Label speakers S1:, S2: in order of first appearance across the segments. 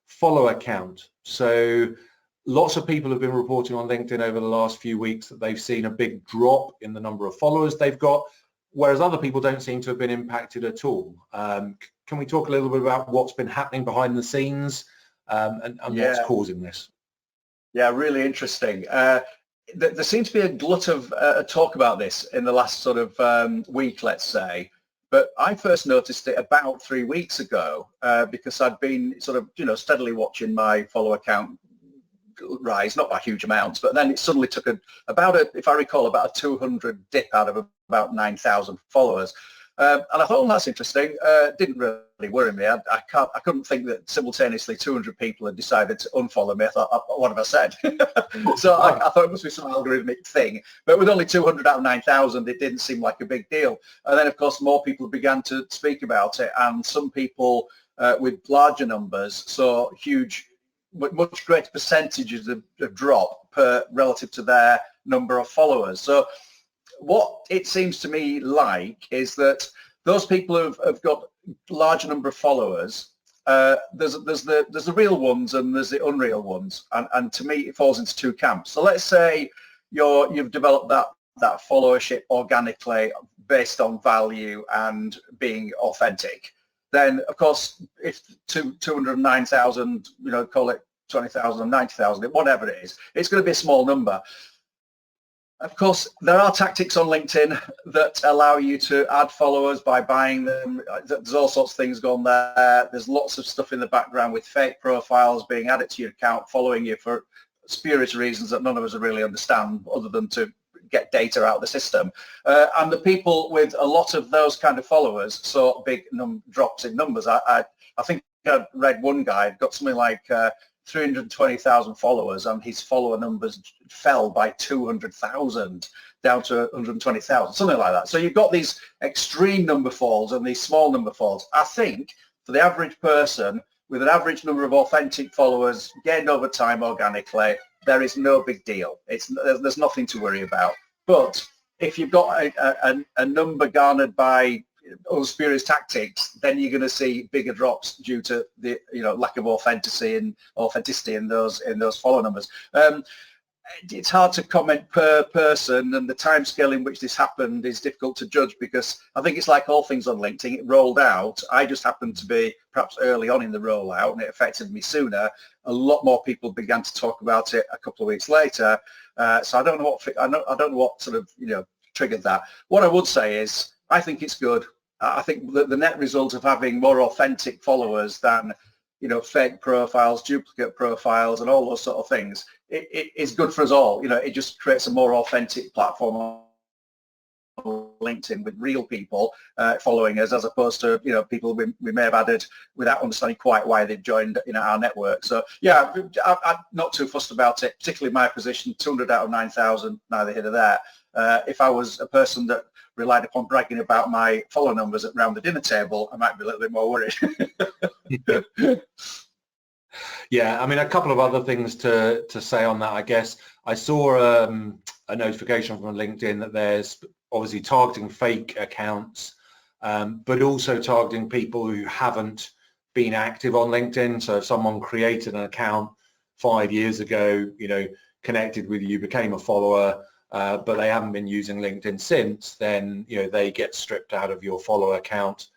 S1: follower count. So lots of people have been reporting on LinkedIn over the last few weeks that they've seen a big drop in the number of followers they've got, whereas other people don't seem to have been impacted at all. Can we talk a little bit about what's been happening behind the scenes and what's causing this?
S2: Yeah, really interesting. There seems to be a glut of talk about this in the last sort of week, let's say. But I first noticed it about 3 weeks ago because I'd been sort of, steadily watching my follower count rise, not by huge amounts, but then it suddenly took if I recall, about a 200 dip out of about 9,000 followers. And I thought, well, that's interesting. Didn't really worry me. I couldn't think that simultaneously 200 people had decided to unfollow me. I thought, what have I said? So I thought it must be some algorithmic thing. But with only 200 out of 9,000, it didn't seem like a big deal. And then, of course, more people began to speak about it, and some people with larger numbers saw much greater percentages of drop relative to their number of followers. So what it seems to me like is that those people who've got large number of followers, there's the real ones and there's the unreal ones, and to me it falls into two camps. So let's say you've developed that followership organically based on value and being authentic. Then of course, if 209,000, call it 20,000 or 90,000, whatever it is, it's going to be a small number. Of course, there are tactics on LinkedIn that allow you to add followers by buying them. There's all sorts of things going there. There's lots of stuff in the background with fake profiles being added to your account, following you for spurious reasons that none of us really understand, other than to get data out of the system. And the people with a lot of those kind of followers saw big drops in numbers. I think I read one guy got something like 320,000 followers, and his follower numbers fell by 200,000 down to 120,000, something like that. So you've got these extreme number falls and these small number falls. I think for the average person with an average number of authentic followers gained over time organically, there is no big deal. There's nothing to worry about. But if you've got a number garnered by spurious tactics, then you're going to see bigger drops due to the lack of authenticity in those follow numbers. It's hard to comment per person, and the time scale in which this happened is difficult to judge, because I think it's like all things on LinkedIn. It rolled out. I just happened to be perhaps early on in the rollout, and it affected me sooner. A lot more people began to talk about it a couple of weeks later. So I don't know what sort of triggered that. What I would say is I think it's good. I think that the net result of having more authentic followers than fake profiles, duplicate profiles, and all those sort of things, it is good for us all. It just creates a more authentic platform on LinkedIn with real people following us, as opposed to people we may have added without understanding quite why they've joined our network. So yeah, I'm not too fussed about it, particularly my position. 200 out of 9,000, neither here nor there. If I was a person that relied upon bragging about my follower numbers around the dinner table, I might be a little bit more worried.
S1: Yeah, I mean, a couple of other things to say on that, I guess. I saw a notification from LinkedIn that there's obviously targeting fake accounts, but also targeting people who haven't been active on LinkedIn. So if someone created an account 5 years ago, connected with you, became a follower, but they haven't been using LinkedIn since, then they get stripped out of your follower account.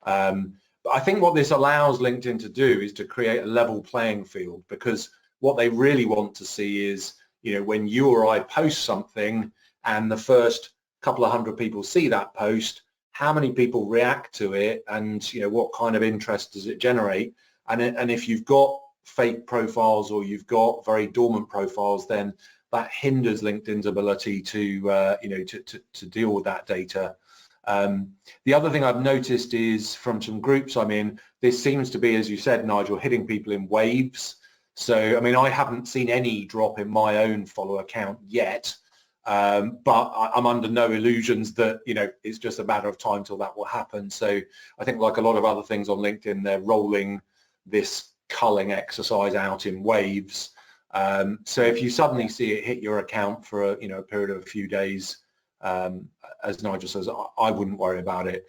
S1: But I think what this allows LinkedIn to do is to create a level playing field, because what they really want to see is when you or I post something and the first couple of hundred people see that post, how many people react to it, and what kind of interest does it generate. And if you've got fake profiles or you've got very dormant profiles, then that hinders LinkedIn's ability to to deal with that data. The other thing I've noticed is from some groups I'm in, this seems to be, as you said, Nigel, hitting people in waves. So I mean, I haven't seen any drop in my own follower count yet, but I'm under no illusions that it's just a matter of time till that will happen. So I think, like a lot of other things on LinkedIn, they're rolling this culling exercise out in waves. So if you suddenly see it hit your account for a period of a few days, as Nigel says, I wouldn't worry about it.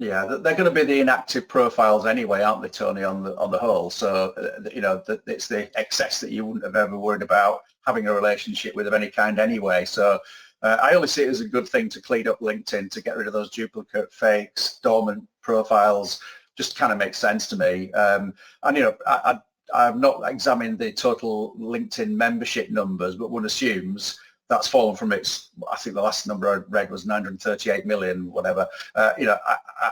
S2: Yeah, they're going to be the inactive profiles anyway, aren't they, Tony, on the whole? So, you know, it's the excess that you wouldn't have ever worried about having a relationship with of any kind anyway. So I only see it as a good thing to clean up LinkedIn, to get rid of those duplicate, fakes, dormant profiles. Just kind of makes sense to me. And, you know, I've not examined the total LinkedIn membership numbers, but one assumes that's fallen from its, I think the last number I read was 938 million, whatever. You know,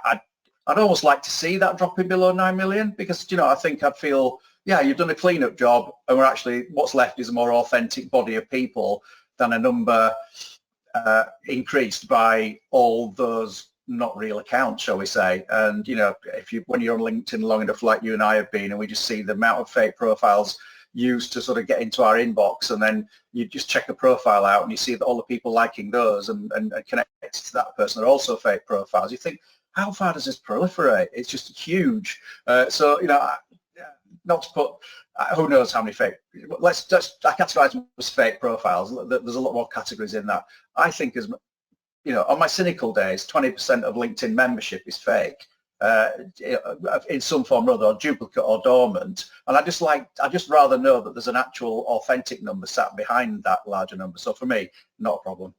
S2: I'd almost like to see that dropping below 9 million, because, you know, I think I'd feel, yeah, you've done a cleanup job, and we're actually, what's left is a more authentic body of people than a number increased by all those not real accounts, shall we say. And, you know, when you're on LinkedIn long enough, like you and I have been, and we just see the amount of fake profiles used to sort of get into our inbox, and then you just check a profile out and you see that all the people liking those and connected to that person are also fake profiles. You think, how far does this proliferate? It's just huge. So, you know, not to put, who knows how many fake, let's just, I categorize them as fake profiles. There's a lot more categories in that. I think, as you know, on my cynical days, 20% of LinkedIn membership is fake. In some form or other, or duplicate or dormant, and I just rather know that there's an actual authentic number sat behind that larger number. So for me, not a problem.